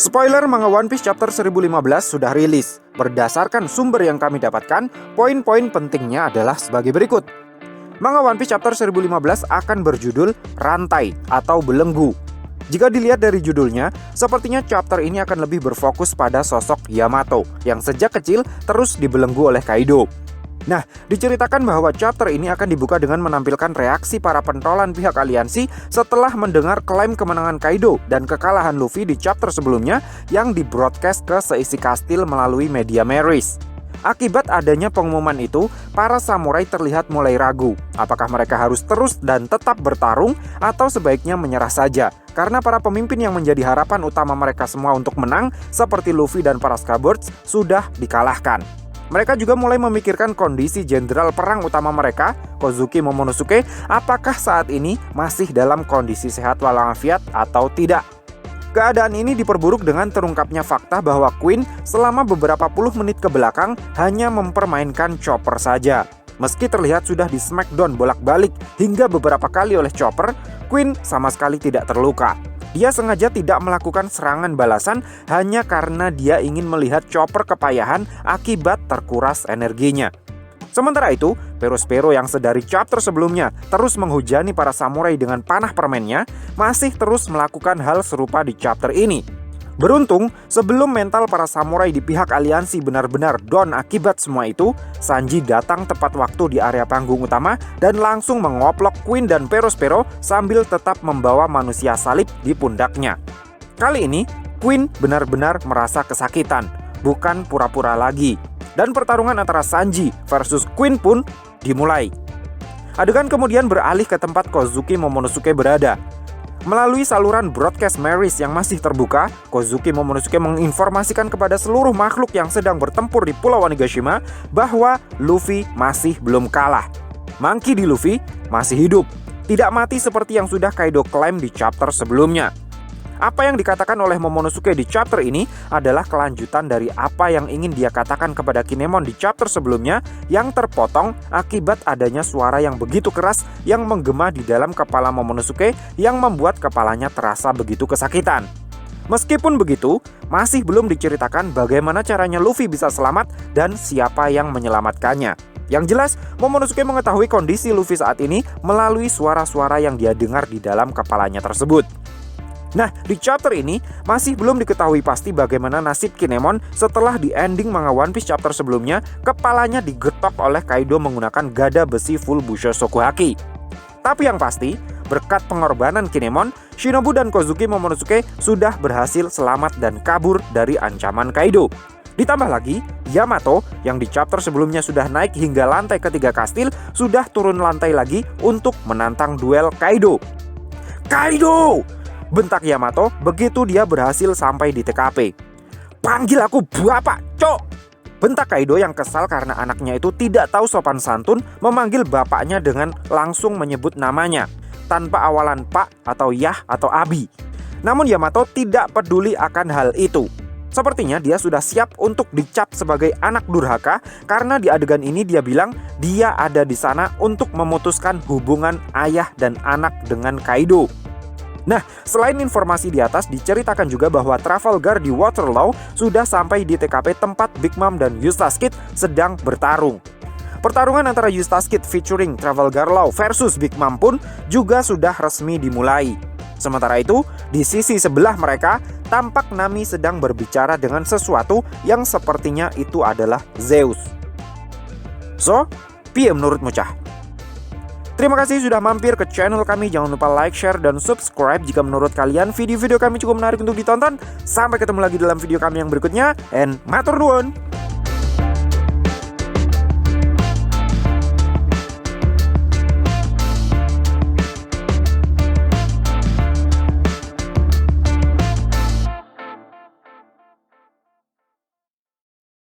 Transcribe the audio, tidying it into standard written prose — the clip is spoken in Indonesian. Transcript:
Spoiler manga One Piece chapter 1015 sudah rilis. Berdasarkan sumber yang kami dapatkan, poin-poin pentingnya adalah sebagai berikut. Manga One Piece chapter 1015 akan berjudul Rantai atau Belenggu. Jika dilihat dari judulnya, sepertinya chapter ini akan lebih berfokus pada sosok Yamato yang sejak kecil terus dibelenggu oleh Kaido. Nah, diceritakan bahwa chapter ini akan dibuka dengan menampilkan reaksi para pentolan pihak aliansi setelah mendengar klaim kemenangan Kaido dan kekalahan Luffy di chapter sebelumnya yang di-broadcast ke seisi kastil melalui media Meris. Akibat adanya pengumuman itu, para samurai terlihat mulai ragu apakah mereka harus terus dan tetap bertarung atau sebaiknya menyerah saja, karena para pemimpin yang menjadi harapan utama mereka semua untuk menang seperti Luffy dan para Scabbers sudah dikalahkan. Mereka juga mulai memikirkan kondisi jenderal perang utama mereka, Kozuki Momonosuke, apakah saat ini masih dalam kondisi sehat walafiat atau tidak. Keadaan ini diperburuk dengan terungkapnya fakta bahwa Queen selama beberapa puluh menit ke belakang hanya mempermainkan Chopper saja. Meski terlihat sudah di smackdown bolak-balik hingga beberapa kali oleh Chopper, Queen sama sekali tidak terluka. Dia sengaja tidak melakukan serangan balasan hanya karena dia ingin melihat Chopper kepayahan akibat terkuras energinya. Sementara itu, Perospero yang sedari chapter sebelumnya terus menghujani para samurai dengan panah permennya, masih terus melakukan hal serupa di chapter ini. Beruntung, sebelum mental para samurai di pihak aliansi benar-benar down akibat semua itu, Sanji datang tepat waktu di area panggung utama dan langsung mengoplok Queen dan Perospero sambil tetap membawa manusia salib di pundaknya. Kali ini, Queen benar-benar merasa kesakitan, bukan pura-pura lagi. Dan pertarungan antara Sanji versus Queen pun dimulai. Adegan kemudian beralih ke tempat Kozuki Momonosuke berada. Melalui saluran broadcast Meris yang masih terbuka, Kozuki Momonosuke menginformasikan kepada seluruh makhluk yang sedang bertempur di Pulau Onigashima bahwa Luffy masih belum kalah. Monkey D. Luffy masih hidup, tidak mati seperti yang sudah Kaido klaim di chapter sebelumnya. Apa yang dikatakan oleh Momonosuke di chapter ini adalah kelanjutan dari apa yang ingin dia katakan kepada Kinemon di chapter sebelumnya yang terpotong akibat adanya suara yang begitu keras yang menggema di dalam kepala Momonosuke yang membuat kepalanya terasa begitu kesakitan. Meskipun begitu, masih belum diceritakan bagaimana caranya Luffy bisa selamat dan siapa yang menyelamatkannya. Yang jelas, Momonosuke mengetahui kondisi Luffy saat ini melalui suara-suara yang dia dengar di dalam kepalanya tersebut. Nah, di chapter ini masih belum diketahui pasti bagaimana nasib Kinemon setelah di ending manga One Piece chapter sebelumnya kepalanya digetok oleh Kaido menggunakan gada besi full Busho Sokuhaki. Tapi yang pasti, berkat pengorbanan Kinemon, Shinobu dan Kozuki Momonosuke sudah berhasil selamat dan kabur dari ancaman Kaido. Ditambah lagi, Yamato yang di chapter sebelumnya sudah naik hingga lantai ketiga kastil sudah turun lantai lagi untuk menantang duel Kaido. Kaido! Bentak Yamato begitu dia berhasil sampai di TKP. Panggil aku bapak, cok! Bentak Kaido yang kesal karena anaknya itu tidak tahu sopan santun memanggil bapaknya dengan langsung menyebut namanya, tanpa awalan pak atau yah atau abi. Namun Yamato tidak peduli akan hal itu. Sepertinya dia sudah siap untuk dicap sebagai anak durhaka karena di adegan ini dia bilang dia ada di sana untuk memutuskan hubungan ayah dan anak dengan Kaido. Nah, selain informasi di atas, diceritakan juga bahwa Trafalgar di Waterloo sudah sampai di TKP tempat Big Mom dan Eustace Kid sedang bertarung. Pertarungan antara Eustace Kid featuring Trafalgar Law versus Big Mom pun juga sudah resmi dimulai. Sementara itu, di sisi sebelah mereka, tampak Nami sedang berbicara dengan sesuatu yang sepertinya itu adalah Zeus. So, piye menurutmu cah? Terima kasih sudah mampir ke channel kami. Jangan lupa like, share, dan subscribe jika menurut kalian video-video kami cukup menarik untuk ditonton. Sampai ketemu lagi dalam video kami yang berikutnya. And matur nuwun.